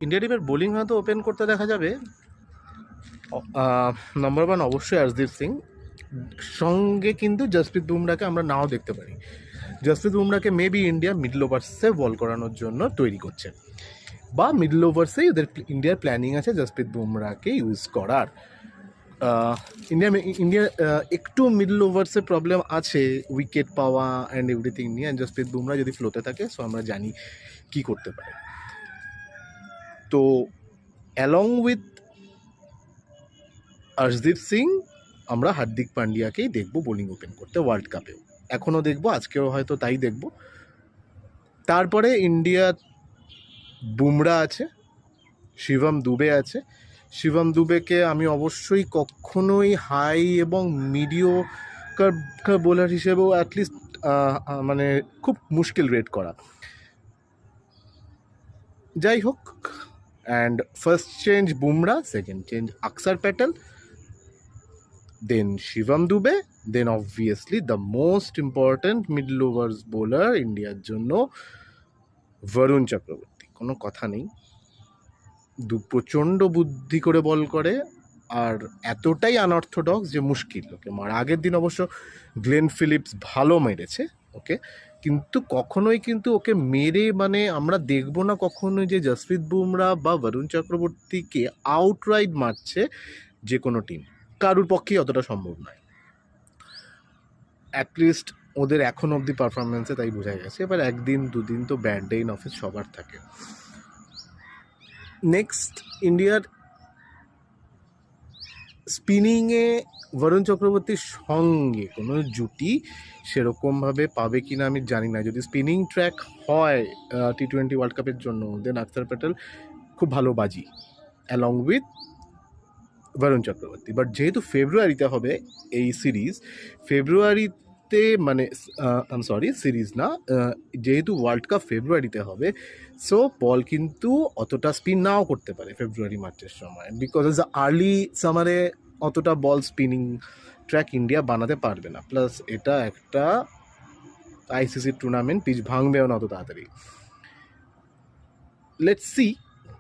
India টিমের bowling হয়তো open করতে দেখা যাবে নাম্বার ওয়ান অবশ্যই অর্শদীপ সিং, সঙ্গে কিন্তু জসপ্রীত বুমরাকে আমরা নাও দেখতে পারি। জসপ্রীত বুমরাকে মেবি ইন্ডিয়া মিডল ওভার্সে বল করানোর জন্য তৈরি করছে, বা মিডল ওভার্সেই ইন্ডিয়ার প্ল্যানিং আছে জসপ্রীত বুমরাকে ইউজ করার। ইন্ডিয়া একটু মিডল ওভার্সে প্রবলেম আছে উইকেট পাওয়া অ্যান্ড এভরিথিং নিয়ে, অ্যান্ড জসপ্রীত বুমরা যদি ফ্লোতে থাকে সো আমরা জানি কি করতে পারে। তো অ্যালং উইথ অর্শদীপ সিং আমরা হার্দিক পান্ডিয়াকেই দেখবো বোলিং ওপেন করতে ওয়ার্ল্ড কাপেও, এখনও দেখবো, আজকেও হয়তো তাই দেখবো। তারপরে ইন্ডিয়া বুমরা আছে, শিবম দুবে আছে। শিবম দুবেকে আমি অবশ্যই কখনোই হাই এবং মিডিওকার বোলার হিসেবেও অ্যাটলিস্ট মানে খুব মুশকিল রেট করা। যাই হোক, and first change Bumrah, second change Axar Patel, then Shivam Dube, then obviously the most important middle overs bowler ইন্ডিয়ার জন্য বরুণ চক্রবর্তী। কোনো কথা নেই, প্রচণ্ড বুদ্ধি করে বল করে, আর এতটাই আনঅর্থোডক্স যে মুশকিল ওকে মারা। আগের দিন অবশ্য গ্লেন ফিলিপস ভালো মেরেছে ওকে, কিন্তু কখনোই কিন্তু ওকে মেরে মানে আমরা দেখবো না কখনোই যে জসপ্রীত বুমরা বা বরুণ চক্রবর্তীকে আউটরাইট মারছে যে কোনো টিম, কারুর পক্ষেই অতটা সম্ভব নয়। অ্যাটলিস্ট ওদের এখন অবধি পারফরমেন্সে তাই বোঝা গেছে। এবার একদিন দুদিন তো ব্যাড ডে ইন অফিস সবার থাকে। নেক্সট, ইন্ডিয়ার স্পিনিংয়ে বরুণ চক্রবর্তীর সঙ্গে কোনো জুটি সেরকমভাবে পাবে কি না আমি জানি না। যদি স্পিনিং ট্র্যাক হয় T20 ওয়ার্ল্ড কাপের জন্য, দেন আকসার প্যাটেল খুব ভালো বাজি along with Varun Chakravarthy. But যেহেতু ফেব্রুয়ারিতে হবে এই সিরিজ, ফেব্রুয়ারিতে মানে সিরিজ না, যেহেতু ওয়ার্ল্ড কাপ ফেব্রুয়ারিতে হবে, সো বল কিন্তু অতটা স্পিন নাও করতে পারে ফেব্রুয়ারি মার্চের সময়, বিকজ আর্লি সামারে অতটা বল স্পিনিং ট্র্যাক ইন্ডিয়া বানাতে পারবে না। প্লাস এটা একটা আইসিসি টুর্নামেন্ট, পিচ ভাঙবেও না অত তাড়াতাড়ি। লেটস সি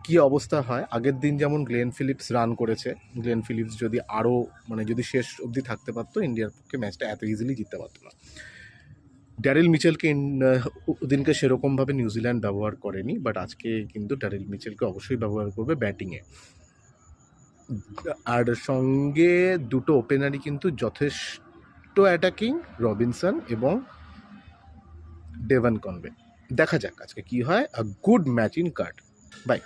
কী অবস্থা হয়। আগের দিন যেমন গ্লেন ফিলিপস রান করেছে, গ্লেন ফিলিপস যদি আরও মানে যদি শেষ অবধি থাকতে পারতো, ইন্ডিয়ার পক্ষে ম্যাচটা এত ইজিলি জিততে পারতো না। ড্যারিল মিচেলকে ওদিনকে সেরকমভাবে নিউজিল্যান্ড ব্যবহার করেনি, বাট আজকে কিন্তু ড্যারিল মিচেলকে অবশ্যই ব্যবহার করবে ব্যাটিংয়ে। আর সঙ্গে দুটো ওপেনারই কিন্তু যথেষ্ট অ্যাটাকিং, রবিনসন এবং ডেভন কনবে। দেখা যাক আজকে কি হয়। A good match in card. By.